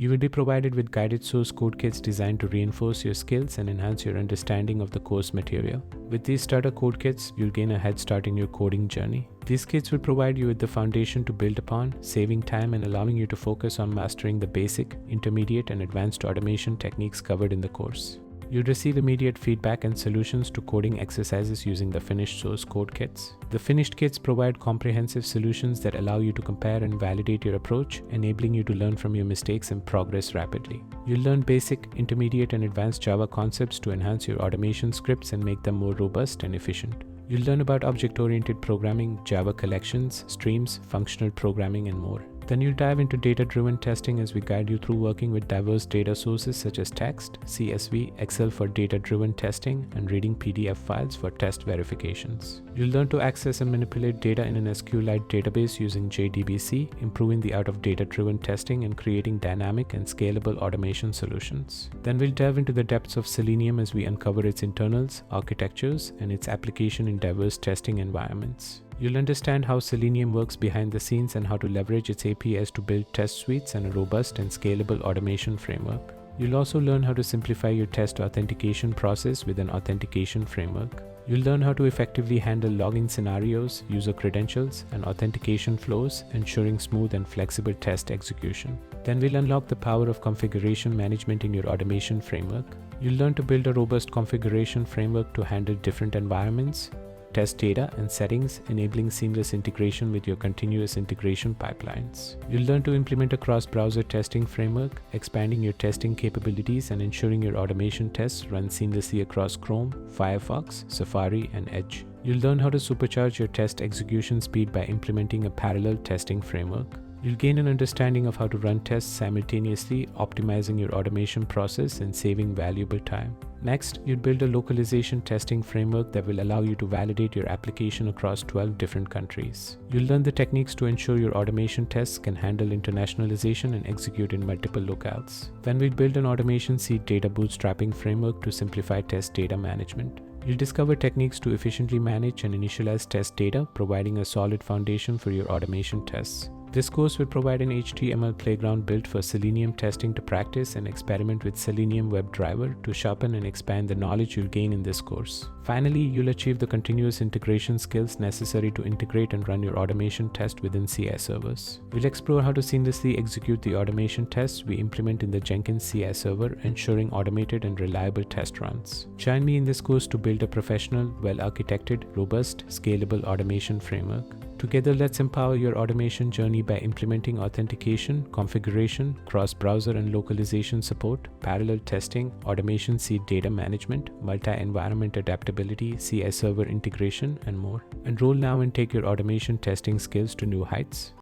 You will be provided with guided source code kits designed to reinforce your skills and enhance your understanding of the course material. With these starter code kits, you'll gain a head start in your coding journey. These kits will provide you with the foundation to build upon, saving time and allowing you to focus on mastering the basic, intermediate, and advanced automation techniques covered in the course. You'll receive immediate feedback and solutions to coding exercises using the finished source code kits. The finished kits provide comprehensive solutions that allow you to compare and validate your approach, enabling you to learn from your mistakes and progress rapidly. You'll learn basic, intermediate, and advanced Java concepts to enhance your automation scripts and make them more robust and efficient. You'll learn about object-oriented programming, Java collections, streams, functional programming, and more. Then you'll dive into data-driven testing as we guide you through working with diverse data sources such as text, CSV, Excel for data-driven testing, and reading PDF files for test verifications. You'll learn to access and manipulate data in an SQLite database using JDBC, improving the art of data-driven testing and creating dynamic and scalable automation solutions. Then we'll delve into the depths of Selenium as we uncover its internals, architectures, and its application in diverse testing environments. You'll understand how Selenium works behind the scenes and how to leverage its APIs to build test suites and a robust and scalable automation framework. You'll also learn how to simplify your test authentication process with an authentication framework. You'll learn how to effectively handle login scenarios, user credentials, and authentication flows, ensuring smooth and flexible test execution. Then we'll unlock the power of configuration management in your automation framework. You'll learn to build a robust configuration framework to handle different environments, test data and settings, enabling seamless integration with your continuous integration pipelines. You'll learn to implement a cross-browser testing framework, expanding your testing capabilities and ensuring your automation tests run seamlessly across Chrome, Firefox, Safari, and Edge. You'll learn how to supercharge your test execution speed by implementing a parallel testing framework. You'll gain an understanding of how to run tests simultaneously, optimizing your automation process and saving valuable time. Next, you'll build a localization testing framework that will allow you to validate your application across 12 different countries. You'll learn the techniques to ensure your automation tests can handle internationalization and execute in multiple locales. Then we'll build an automation seed data bootstrapping framework to simplify test data management. You'll discover techniques to efficiently manage and initialize test data, providing a solid foundation for your automation tests. This course will provide an HTML playground built for Selenium testing to practice and experiment with Selenium WebDriver to sharpen and expand the knowledge you'll gain in this course. Finally, you'll achieve the continuous integration skills necessary to integrate and run your automation test within CI servers. We'll explore how to seamlessly execute the automation tests we implement in the Jenkins CI server, ensuring automated and reliable test runs. Join me in this course to build a professional, well-architected, robust, scalable automation framework. Together, let's empower your automation journey by implementing authentication, configuration, cross-browser and localization support, parallel testing, automation seed data management, multi-environment adaptability, CI server integration, and more. Enroll now and take your automation testing skills to new heights.